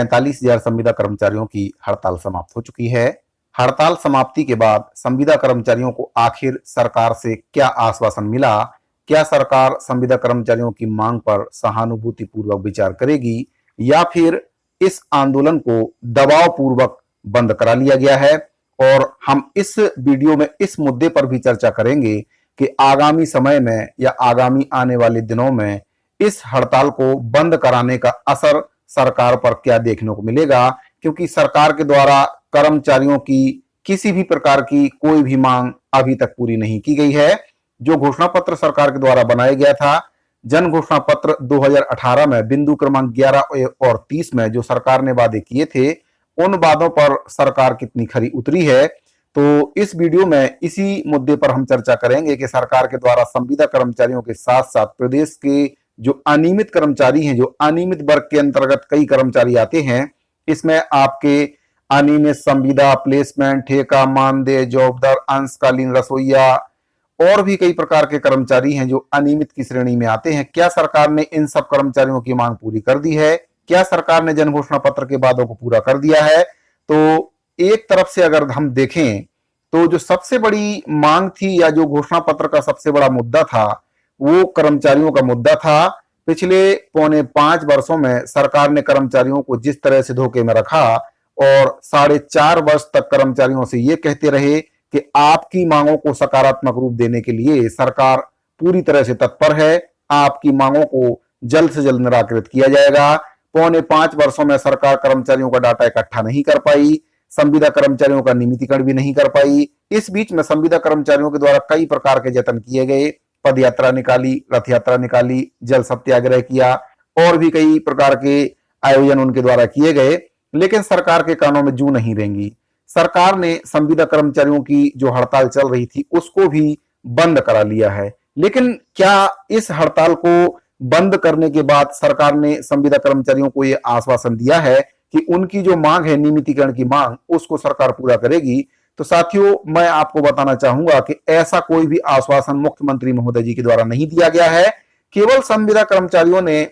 43,000 संविदा कर्मचारियों की हड़ताल समाप्त हो चुकी है। हड़ताल समाप्ति के बाद संविदा कर्मचारियों को आखिर सरकार से क्या आश्वासन मिला? क्या सरकार संविदा कर्मचारियों की मांग पर सहानुभूति पूर्वक विचार करेगी या फिर इस आंदोलन को दबाव पूर्वक बंद करा लिया गया है? और हम इस वीडियो में इस मुद्दे पर भी चर्चा करेंगे कि आगामी समय में या आगामी आने वाले दिनों में इस हड़ताल को बंद कराने का असर सरकार पर क्या देखने को मिलेगा, क्योंकि सरकार के द्वारा कर्मचारियों की किसी भी प्रकार की कोई भी मांग अभी तक पूरी नहीं की गई है। जो घोषणा पत्र सरकार के द्वारा बनाया गया था, जन घोषणा पत्र 2018 में बिंदु क्रमांक 11 और 30 में जो सरकार ने वादे किए थे, उन वादों पर सरकार कितनी खरी उतरी है, तो इस वीडियो में इसी मुद्दे पर हम चर्चा करेंगे कि सरकार के द्वारा संविदा कर्मचारियों के साथ साथ प्रदेश के जो अनियमित कर्मचारी हैं, जो अनियमित वर्ग के अंतर्गत कई कर्मचारी आते हैं, इसमें आपके अनियमित संविदा, प्लेसमेंट, ठेका, मानदेय, जॉबदार, अंशकालीन रसोईया और भी कई प्रकार के कर्मचारी हैं जो अनियमित की श्रेणी में आते हैं। क्या सरकार ने इन सब कर्मचारियों की मांग पूरी कर दी है? क्या सरकार ने जन घोषणा पत्र के वादों को पूरा कर दिया है? तो एक तरफ से अगर हम देखें तो जो सबसे बड़ी मांग थी या जो घोषणा पत्र का सबसे बड़ा मुद्दा था, वो कर्मचारियों का मुद्दा था। पिछले 4.25 वर्षों में सरकार ने कर्मचारियों को जिस तरह से धोखे में रखा और 4.5 वर्ष तक कर्मचारियों से ये कहते रहे कि आपकी मांगों को सकारात्मक रूप देने के लिए सरकार पूरी तरह से तत्पर है, आपकी मांगों को जल्द से जल्द निराकृत किया जाएगा। 4.25 वर्षों में सरकार कर्मचारियों का डाटा इकट्ठा नहीं कर पाई, संविदा कर्मचारियों का नियमितीकरण भी नहीं कर पाई। इस बीच में संविदा कर्मचारियों के द्वारा कई प्रकार के जतन किए गए, पद यात्रा निकाली, रथ यात्रा निकाली, जल सत्याग्रह किया और भी कई प्रकार के आयोजन उनके द्वारा किए गए, लेकिन सरकार के कानों में जू नहीं रेंगी। सरकार ने संविदा कर्मचारियों की जो हड़ताल चल रही थी उसको भी बंद करा लिया है। लेकिन क्या इस हड़ताल को बंद करने के बाद सरकार ने संविदा कर्मचारियों को यह आश्वासन दिया है कि उनकी जो मांग है, नियमितीकरण की मांग, उसको सरकार पूरा करेगी? तो साथियों, मैं आपको बताना चाहूंगा कि ऐसा कोई भी आश्वासन मुख्यमंत्री महोदय जी के द्वारा नहीं दिया गया है। केवल संविदा कर्मचारियों ने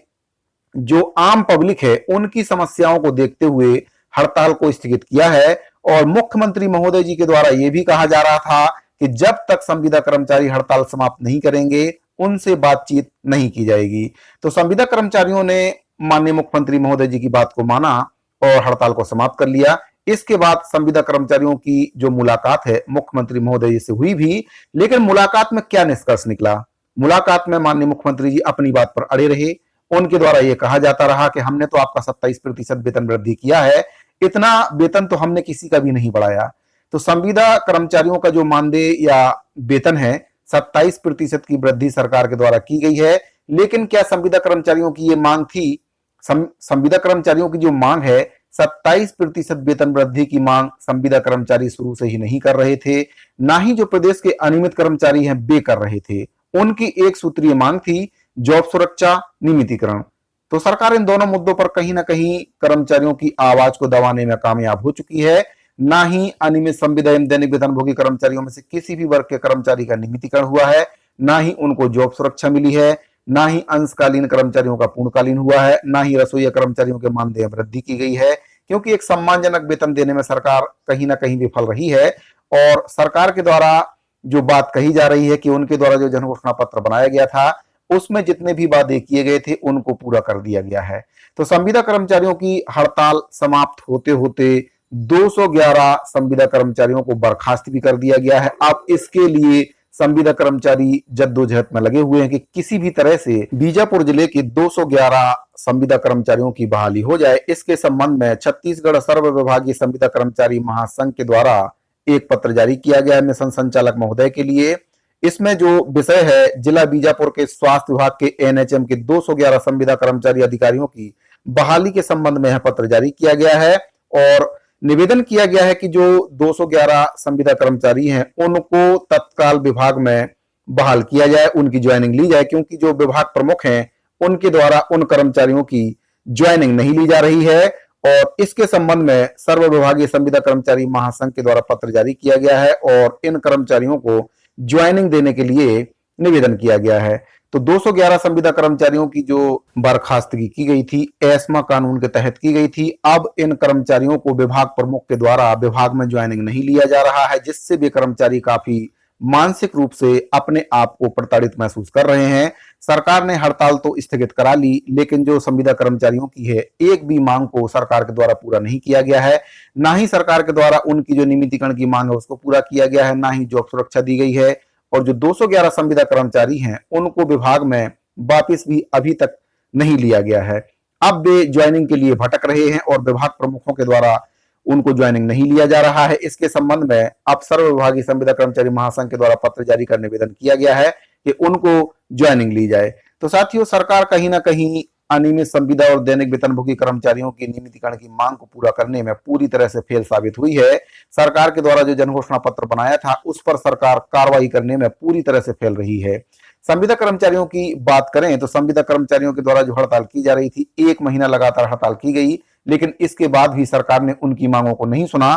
जो आम पब्लिक है उनकी समस्याओं को देखते हुए हड़ताल को स्थगित किया है और मुख्यमंत्री महोदय जी के द्वारा यह भी कहा जा रहा था कि जब तक संविदा कर्मचारी हड़ताल समाप्त नहीं करेंगे उनसे बातचीत नहीं की जाएगी। तो संविदा कर्मचारियों ने माननीय मुख्यमंत्री महोदय जी की बात को माना और हड़ताल को समाप्त कर लिया। इसके बाद संविदा कर्मचारियों की जो मुलाकात है मुख्यमंत्री महोदय जी से हुई भी, लेकिन मुलाकात में क्या निष्कर्ष निकला? मुलाकात में माननीय मुख्यमंत्री जी अपनी बात पर अड़े रहे। उनके द्वारा यह कहा जाता रहा कि हमने तो आपका 27% वेतन वृद्धि किया है, इतना वेतन तो हमने किसी का भी नहीं बढ़ाया। तो संविदा कर्मचारियों का जो मानदेय या वेतन है 27% की वृद्धि सरकार के द्वारा की गई है, लेकिन क्या संविदा कर्मचारियों की ये मांग थी? संविदा कर्मचारियों की जो मांग है 27% वेतन वृद्धि की मांग संविदा कर्मचारी शुरू से ही नहीं कर रहे थे, ना ही जो प्रदेश के अनियमित कर्मचारी हैं वे कर रहे थे। उनकी एक सूत्रीय मांग थी जॉब सुरक्षा, नियमितीकरण। तो सरकार इन दोनों मुद्दों पर कहीं ना कहीं कर्मचारियों की आवाज को दबाने में कामयाब हो चुकी है। ना ही अनियमित संविदा एवं दैनिक वेतनभोगी कर्मचारियों में से किसी भी वर्ग के कर्मचारी का नियमितीकरण हुआ है, ना ही उनको जॉब सुरक्षा मिली है, ना ही अंशकालीन कर्मचारियों का पूर्णकालीन हुआ है, ना ही रसोईया कर्मचारियों के मानदेय में वृद्धि की गई है, क्योंकि एक सम्मानजनक वेतन देने में सरकार कहीं ना कहीं विफल रही है। और सरकार के द्वारा जो बात कही जा रही है कि उनके द्वारा जो जन घोषणा पत्र बनाया गया था उसमें जितने भी वादे किए गए थे उनको पूरा कर दिया गया है। तो संविदा कर्मचारियों की हड़ताल समाप्त होते होते 211 संविदा कर्मचारियों को बर्खास्त भी कर दिया गया है। अब इसके लिए संविदा कर्मचारी जद्दोजहद में लगे हुए हैं कि किसी भी तरह से बीजापुर जिले के 211 संविदा कर्मचारियों की बहाली हो जाए। इसके संबंध में छत्तीसगढ़ सर्व विभागीय संविदा कर्मचारी महासंघ के द्वारा एक पत्र जारी किया गया है मिशन संचालक महोदय के लिए। इसमें जो विषय है, जिला बीजापुर के स्वास्थ्य विभाग के एनएचएम के 211 संविदा कर्मचारी अधिकारियों की बहाली के संबंध में यह पत्र जारी किया गया है और निवेदन किया गया है कि जो 211 संविदा कर्मचारी हैं उनको तत्काल विभाग में बहाल किया जाए, उनकी ज्वाइनिंग ली जाए, क्योंकि जो विभाग प्रमुख हैं उनके द्वारा उन कर्मचारियों की ज्वाइनिंग नहीं ली जा रही है। और इसके संबंध में सर्व विभागीय संविदा कर्मचारी महासंघ के द्वारा पत्र जारी किया गया है और इन कर्मचारियों को ज्वाइनिंग देने के लिए निवेदन किया गया है। तो 211 संविदा कर्मचारियों की जो बर्खास्तगी की गई थी एस्मा कानून के तहत की गई थी। अब इन कर्मचारियों को विभाग प्रमुख के द्वारा विभाग में ज्वाइनिंग नहीं लिया जा रहा है, जिससे वे कर्मचारी काफी मानसिक रूप से अपने आप को प्रताड़ित महसूस कर रहे हैं। सरकार ने हड़ताल तो स्थगित करा ली, लेकिन जो संविदा कर्मचारियों की है एक भी मांग को सरकार के द्वारा पूरा नहीं किया गया है। ना ही सरकार के द्वारा उनकी जो नियमितीकरण की मांग है उसको पूरा किया गया है, ना ही जॉब सुरक्षा दी गई है। और जो 211 संविदा कर्मचारी हैं उनको विभाग में वापस भी अभी तक नहीं लिया गया है। अब वे ज्वाइनिंग के लिए भटक रहे हैं और विभाग प्रमुखों के द्वारा उनको ज्वाइनिंग नहीं लिया जा रहा है। इसके संबंध में अब सर्व विभागीय संविदा कर्मचारी महासंघ के द्वारा पत्र जारी कर निवेदन किया गया है कि उनको ज्वाइनिंग ली जाए। तो साथियों, सरकार कहीं ना कहीं अनियमित संविदा और दैनिक वेतनभोगी कर्मचारियों की नियमितीकरण की मांग को पूरा करने में पूरी तरह से फेल साबित हुई है। सरकार के द्वारा जो जनघोषणा पत्र बनाया था उस पर सरकार कार्रवाई करने में पूरी तरह से फेल रही है। संविदा कर्मचारियों की बात करें तो संविदा कर्मचारियों के द्वारा जो हड़ताल की जा रही थी, 1 महीना लगातार हड़ताल की गई, लेकिन इसके बाद भी सरकार ने उनकी मांगों को नहीं सुना।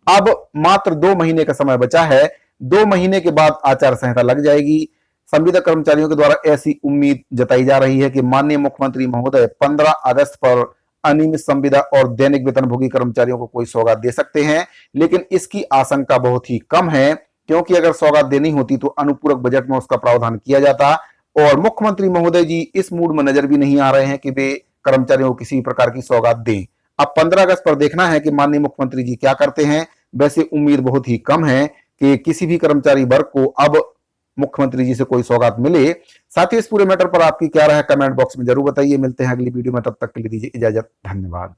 अब मात्र 2 महीने का समय बचा है। 2 महीने के बाद आचार संहिता लग जाएगी। संविदा कर्मचारियों के द्वारा ऐसी उम्मीद जताई जा रही है कि माननीय मुख्यमंत्री महोदय 15 अगस्त पर अनियमित संविदा और दैनिक वेतनभोगी कर्मचारियों को कोई सौगात दे सकते हैं, लेकिन इसकी आशंका बहुत ही कम है, क्योंकि अगर सौगात देनी होती तो अनुपूरक बजट में उसका प्रावधान किया जाता। और मुख्यमंत्री महोदय जी इस मूड में नजर भी नहीं आ रहे हैं कि वे कर्मचारियों को किसी प्रकार की सौगात दें। अब 15 अगस्त पर देखना है कि माननीय मुख्यमंत्री जी क्या करते हैं। वैसे उम्मीद बहुत ही कम है कि किसी भी कर्मचारी वर्ग को अब मुख्यमंत्री जी से कोई सौगात मिले। साथ ही इस पूरे मैटर पर आपकी क्या राय है कमेंट बॉक्स में जरूर बताइए। मिलते हैं अगली वीडियो में, तब तक के लिए दीजिए इजाजत। धन्यवाद।